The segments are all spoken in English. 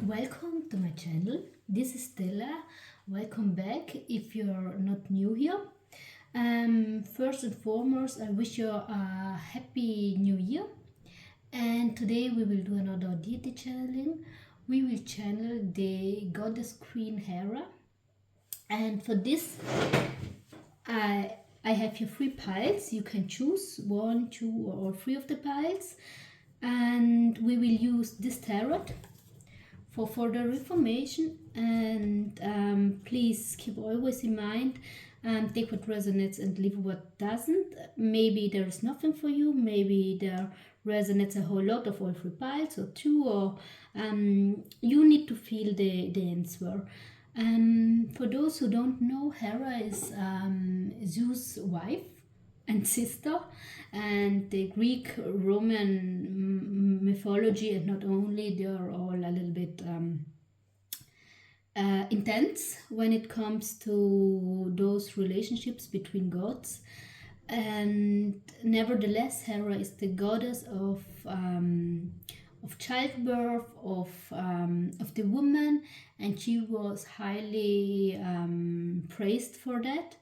Welcome to my channel. This is Stella. Welcome back if you're not new here. First and foremost, I wish you a happy new year. And today we will do another deity channeling. We will channel the goddess queen Hera. And for this, I have here 3 piles. You can choose 1, 2, or 3 of the piles. And we will use this tarot for further information, and please keep always in mind, take what resonates and leave what doesn't. Maybe there is nothing for you, maybe there resonates a whole lot of all 3 piles or 2, or you need to feel the answer. For those who don't know, Hera is Zeus' wife and sister, and the Greek Roman mythology, and not only, they are all a little bit intense when it comes to those relationships between gods. And nevertheless, Hera is the goddess of childbirth, of the woman, and she was highly praised for that.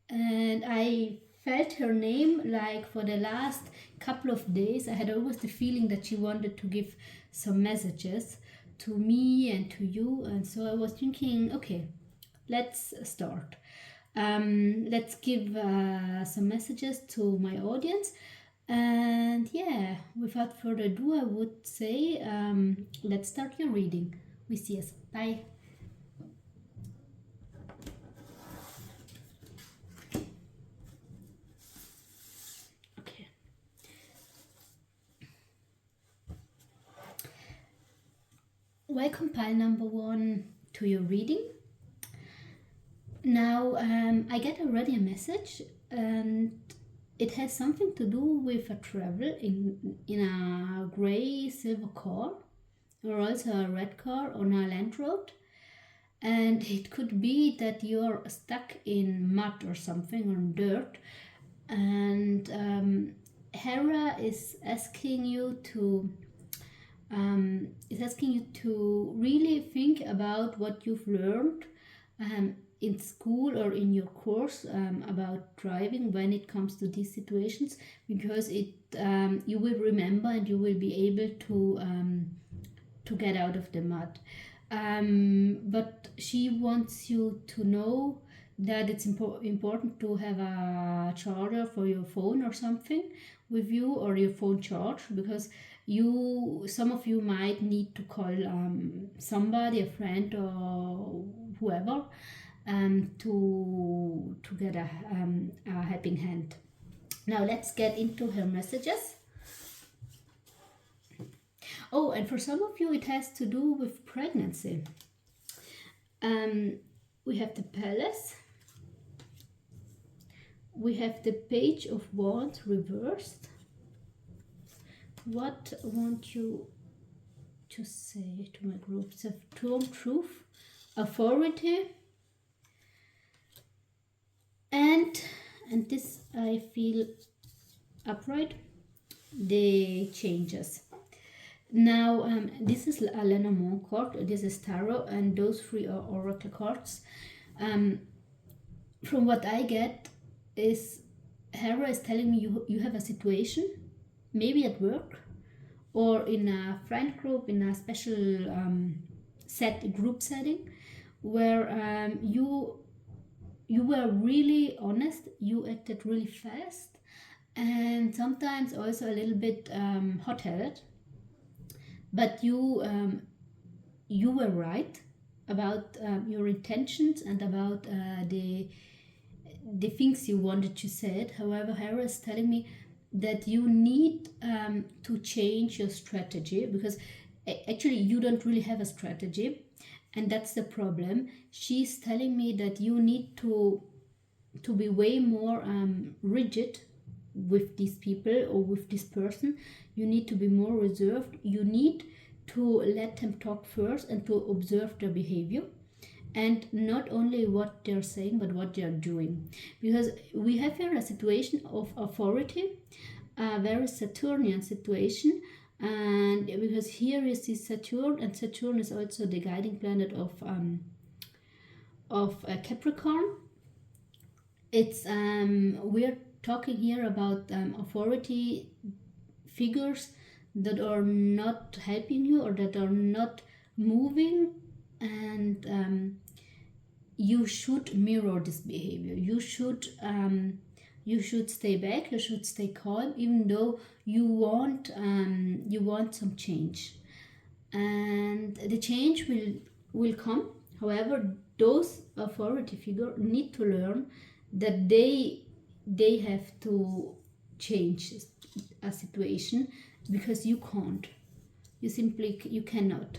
And I felt her name like for the last couple of days. I had always the feeling that she wanted to give some messages to me and to you, and so I was thinking, okay, let's start. Let's give some messages to my audience. And yeah, without further ado, I would say let's start your reading. We see us. Bye. Welcome pile number 1 to your reading. Now I get already a message, and it has something to do with a travel in a gray silver car, or also a red car on a land road. And it could be that you're stuck in mud or something, or dirt, and Hera is asking you to really think about what you've learned in school or in your course about driving when it comes to these situations, because you will remember and you will be able to get out of the mud. But she wants you to know that it's important to have a charger for your phone or something with you, or your phone charge, because some of you might need to call somebody, a friend or whoever, to get a helping hand. Now let's get into her messages. Oh, and for some of you it has to do with pregnancy. We have the palace. We have the Page of Wands reversed. What want you to say to my group? It's a truth, authority, and this I feel upright, the changes. Now this is a Lenormand card, this is tarot, and those 3 are oracle cards. From what I get is Hera is telling me you have a situation, maybe at work or in a friend group, in a special group setting, where you were really honest, you acted really fast, and sometimes also a little bit hot-headed, but you were right about your intentions and about the things you wanted to say. However, Hera is telling me that you need to change your strategy, because actually you don't really have a strategy, and that's the problem. She's telling me that you need to be way more rigid with these people or with this person. You need to be more reserved. You need to let them talk first and to observe their behavior, and not only what they're saying but what they're doing, because we have here a situation of authority, a very Saturnian situation, And because here is this Saturn, and Saturn is also the guiding planet of Capricorn. It's we're talking here about authority figures that are not helping you or that are not moving, and you should mirror this behavior. You should stay back. You should stay calm, even though you want some change, and the change will come. However, those authority figures need to learn that they have to change a situation, because you can't. You cannot.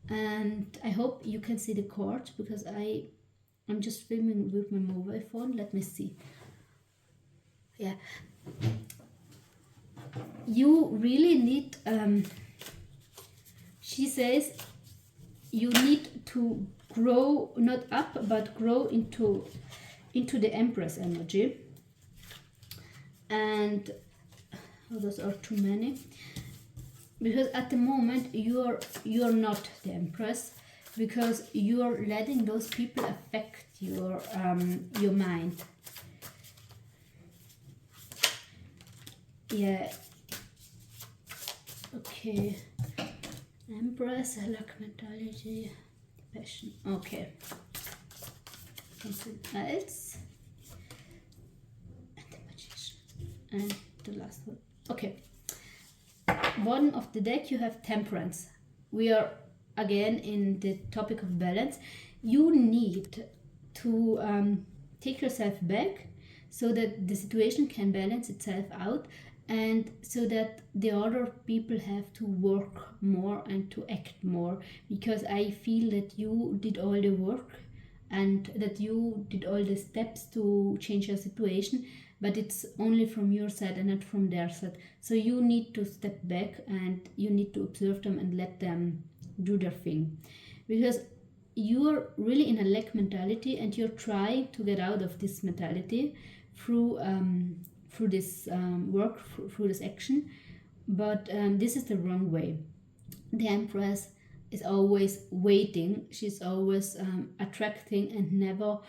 And I hope you can see the cards, because I'm just filming with my mobile phone. Let me see. Yeah, you really need, she says, you need to grow, not up, but grow into the Empress energy. And those are too many, because at the moment you're not the Empress, because you're letting those people affect your mind. Yeah. Okay. Empress, luck, mentality, passion. Okay. Something else. And the magician. And the last one. Okay. Bottom of the deck you have temperance. We are again in the topic of balance. You need to take yourself back so that the situation can balance itself out, and so that the other people have to work more and to act more, because I feel that you did all the work and that you did all the steps to change your situation, but it's only from your side and not from their side. So you need to step back and you need to observe them and let them do their thing, because you're really in a lack mentality and you're trying to get out of this mentality through this work, through this action, but this is the wrong way. The Empress is always waiting. She's always attracting and never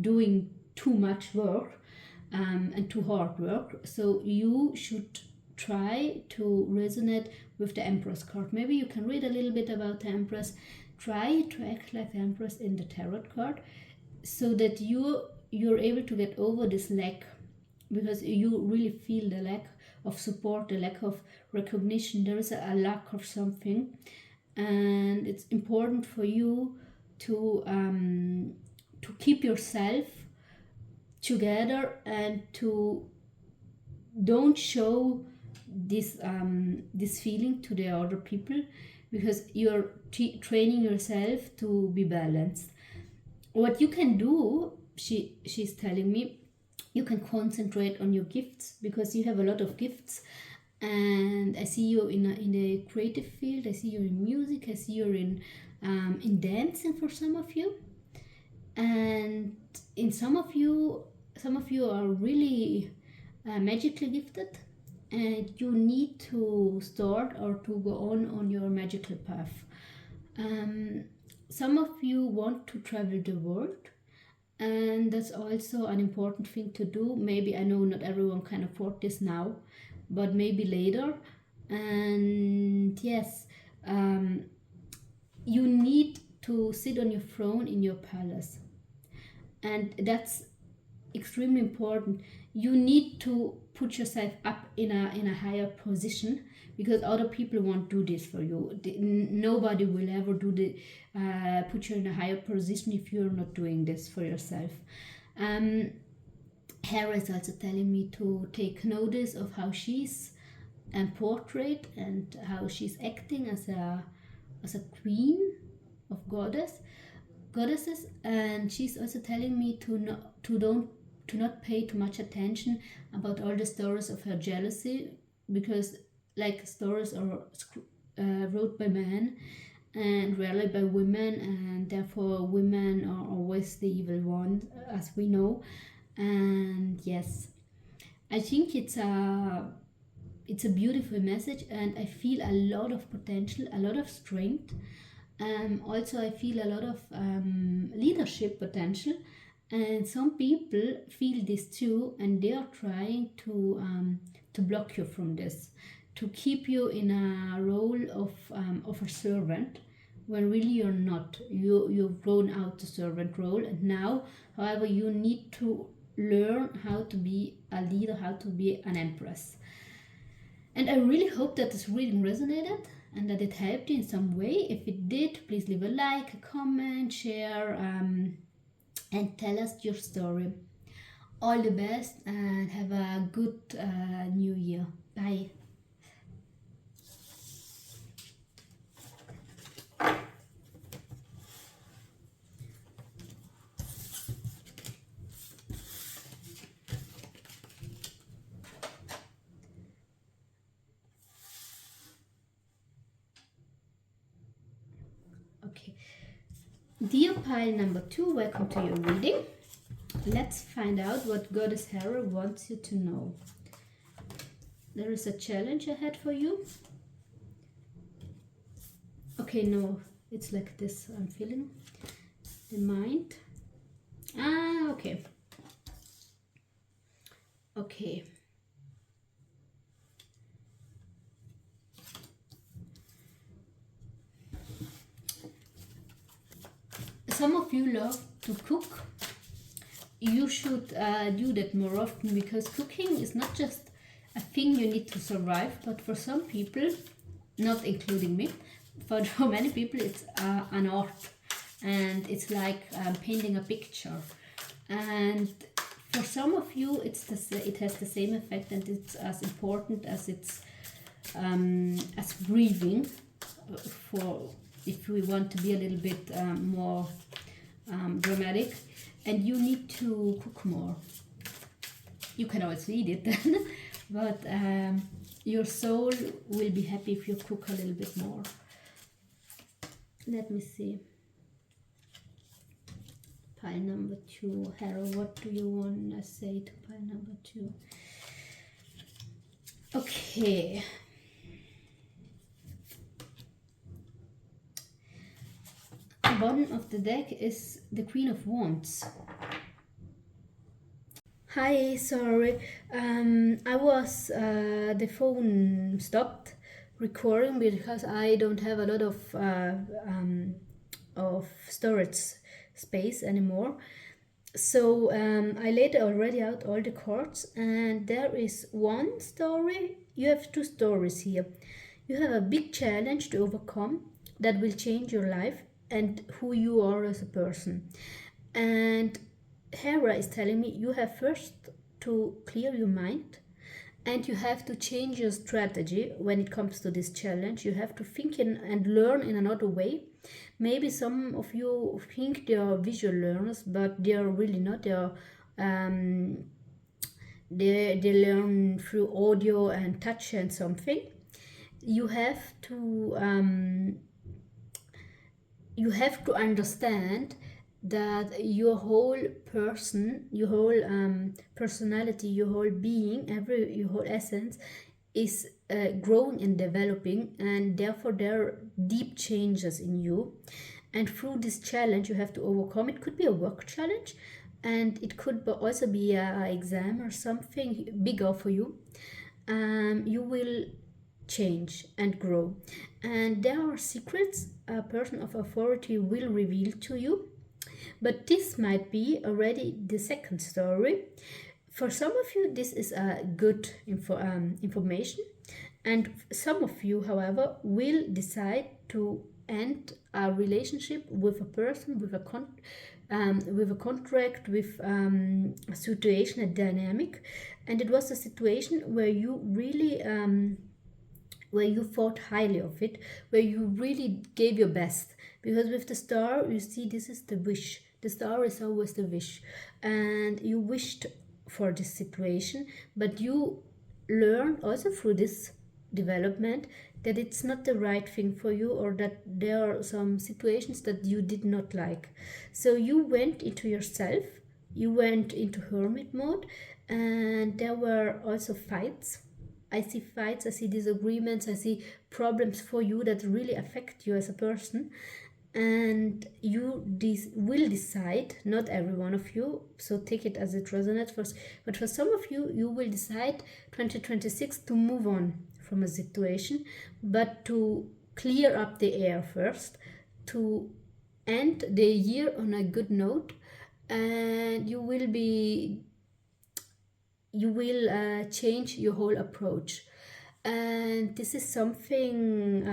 doing too much work and too hard work. So you should try to resonate with the Empress card. Maybe you can read a little bit about the Empress. Try to act like the Empress in the tarot card, so that you're able to get over this lack, because you really feel the lack of support, the lack of recognition. There is a lack of something, and it's important for you to keep yourself together and to don't show this feeling to the other people, because you're training yourself to be balanced. What you can do, she's telling me, you can concentrate on your gifts, because you have a lot of gifts, and I see you in a creative field. I see you in music. I see you in dancing for some of you, and in some of you are really magically gifted, and you need to start or to go on your magical path. Some of you want to travel the world, and that's also an important thing to do. Maybe, I know not everyone can afford this now, but maybe later. And yes, you need to sit on your throne in your palace, and that's extremely important. You need to put yourself up in a higher position, because other people won't do this for you. Nobody will ever put you in a higher position if you're not doing this for yourself. Hera is also telling me to take notice of how she's portrayed and how she's acting as a queen of goddesses, and she's also telling me to not pay too much attention about all the stories of her jealousy, because like stories are wrote by men and rarely by women, and therefore women are always the evil ones, as we know. And yes, I think it's a it's a beautiful message, and I feel a lot of potential, a lot of strength. Also, I feel a lot of leadership potential, and some people feel this too, and they are trying to block you from this, to keep you in a role of a servant, when really you're not. You've grown out the servant role, and now, however, you need to learn how to be a leader, how to be an empress. And I really hope that this reading resonated and that it helped you in some way. If it did, please leave a like, a comment, share, and tell us your story. All the best and have a good new year. Bye. Okay. Dear pile number 2, welcome to your reading. Let's find out what Goddess Hera wants you to know. There is a challenge ahead for you. Okay, no, it's like this. I'm feeling the mind. Okay. Okay. Some of you love to cook. You should do that more often, because cooking is not just a thing you need to survive, but for some people, not including me, for many people it's an art, and it's like painting a picture. And for some of you it has the same effect, and it's as important as it's as breathing, for if we want to be a little bit more dramatic. And you need to cook more. You can always eat it then, but your soul will be happy if you cook a little bit more. Let me see. Pile number 2. Hera, what do you want to say to pile number 2? Okay. Bottom of the deck is the Queen of Wands. Hi, sorry. I was the phone stopped recording because I don't have a lot of storage space anymore. So I laid already out all the cards, and there is one story. You have 2 stories here. You have a big challenge to overcome that will change your life and who you are as a person. And Hera is telling me you have first to clear your mind, and you have to change your strategy when it comes to this challenge. You have to think and learn in another way. Maybe some of you think they are visual learners, but they are really not. They learn through audio and touch and something. You have to understand that your whole person, your whole personality, your whole being, your whole essence is growing and developing, and therefore there are deep changes in you. And through this challenge you have to overcome. It could be a work challenge, and it could also be an exam or something bigger for you. You will change and grow, and there are secrets a person of authority will reveal to you. But this might be already the second story. For some of you this is a good information, and some of you, however, will decide to end a relationship with a person, with a contract, with a situation, a dynamic, and it was a situation where you really where you thought highly of it, where you really gave your best. Because with the star, you see, this is the wish. The star is always the wish, and you wished for this situation, but you learn also through this development that it's not the right thing for you, or that there are some situations that you did not like. So you went into yourself, you went into hermit mode, and there were also fights. I see fights, I see disagreements, I see problems for you that really affect you as a person. And you will decide, not every one of you, so take it as it resonates first, but for some of you, you will decide 2026 to move on from a situation, but to clear up the air first, to end the year on a good note, and you will change your whole approach. And this is something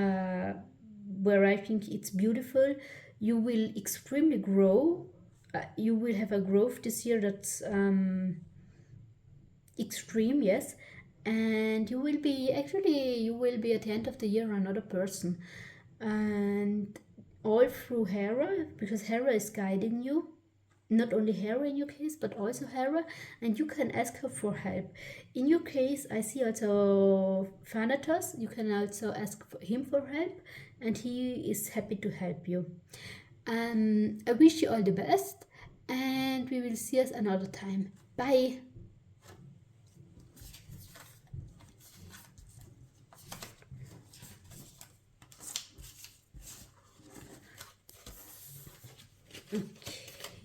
where I think it's beautiful. You will extremely grow. You will have a growth this year that's extreme, yes. And you will be at the end of the year another person. And all through Hera, because Hera is guiding you, not only Hera in your case, but also Hera, and you can ask her for help. In your case, I see also Thanatos. You can also ask him for help, and he is happy to help you. I wish you all the best, and we will see us another time. Bye.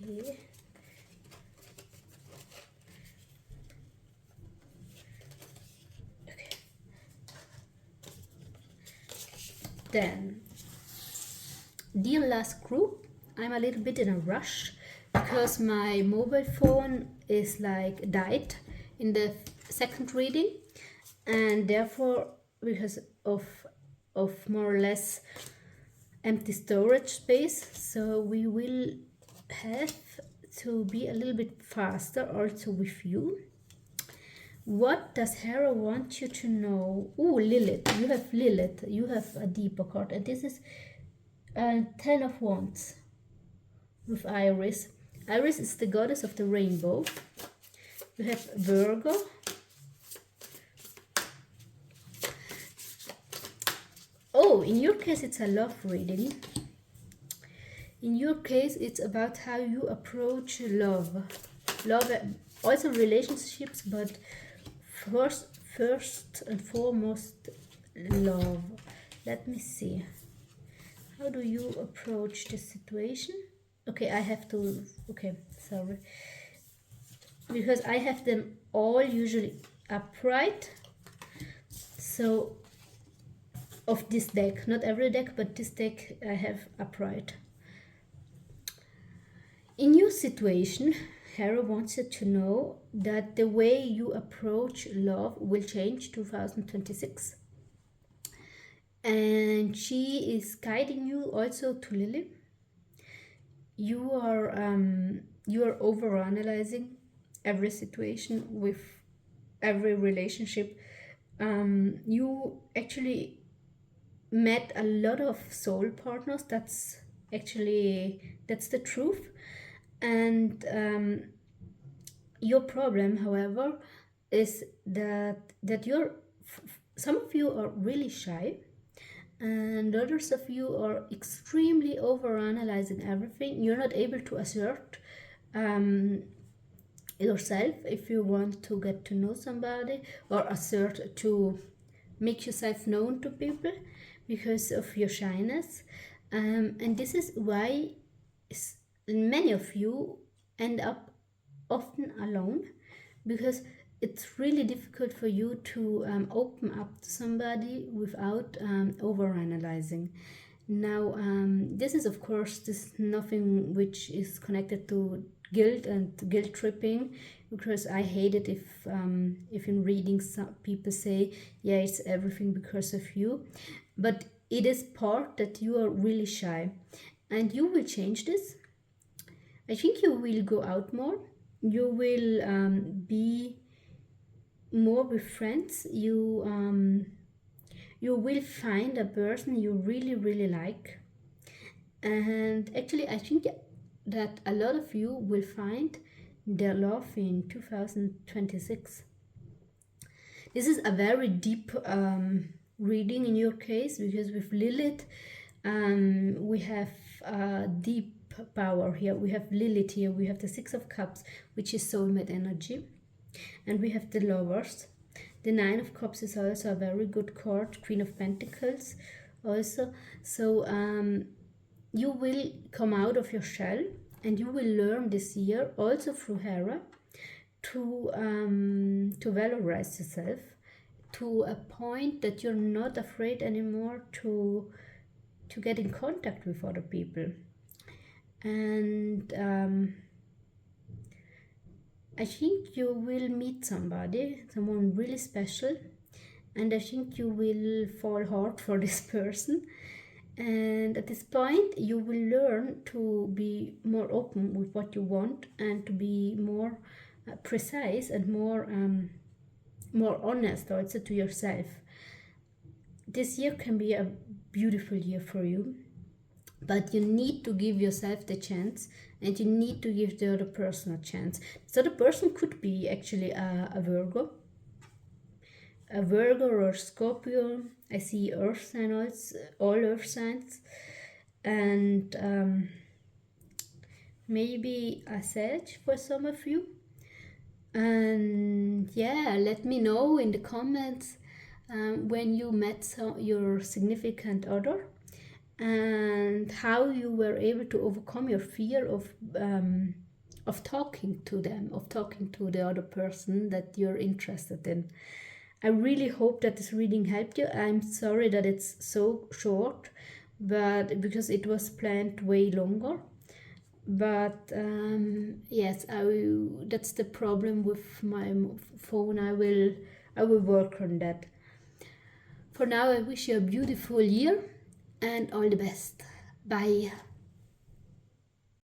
Okay. Then, dear last group, I'm a little bit in a rush because my mobile phone is like died in the second reading, and therefore, because of more or less empty storage space, so we will have to be a little bit faster also with you. What does Hera want you to know? Oh, Lilith. You have a deeper card, and this is 10 of Wands with Iris. Iris is the goddess of the rainbow. You have Virgo. Oh, in your case, it's a love reading. In your case, it's about how you approach love. Love, also relationships, but first and foremost, love. Let me see. How do you approach this situation? Okay, I have to... Okay, sorry. Because I have them all usually upright. So, of this deck. Not every deck, but this deck I have upright. In your situation, Hera wants you to know that the way you approach love will change 2026. And she is guiding you also to Lily. You are overanalyzing every situation with every relationship. You actually met a lot of soul partners. That's the truth. And your problem, however, is that some of you are really shy, and others of you are extremely overanalyzing everything. You're not able to assert yourself if you want to get to know somebody, or assert to make yourself known to people because of your shyness. And this is why many of you end up often alone, because it's really difficult for you to open up to somebody without overanalyzing. Now, this is of course nothing which is connected to guilt and guilt tripping, because I hate it if in reading some people say, yeah, it's everything because of you. But it is part that you are really shy, and you will change this. I think you will go out more. You will be more with friends. You will find a person you really, really like. And actually, I think that a lot of you will find their love in 2026. This is a very deep reading in your case, because with Lilith, we have deep power here. We have Lilith here. We have the Six of Cups, which is soulmate energy. And we have the Lovers. The Nine of Cups is also a very good card, Queen of Pentacles also. So you will come out of your shell, and you will learn this year, also through Hera, to valorize yourself to a point that you're not afraid anymore to get in contact with other people. And I think you will meet someone really special, and I think you will fall hard for this person. And at this point, you will learn to be more open with what you want, and to be more precise and more honest also to yourself. This year can be a beautiful year for you, but you need to give yourself the chance, and you need to give the other person a chance. So the person could be actually a Virgo or Scorpio. I see earth signs, all earth signs, and maybe a Sag for some of you. And yeah, let me know in the comments when you met your significant other, and how you were able to overcome your fear of talking to them, of talking to the other person that you're interested in. I really hope that this reading helped you. I'm sorry that it's so short, but because it was planned way longer. But yes, that's the problem with my phone. I will work on that. For now, I wish you a beautiful year and all the best. Bye.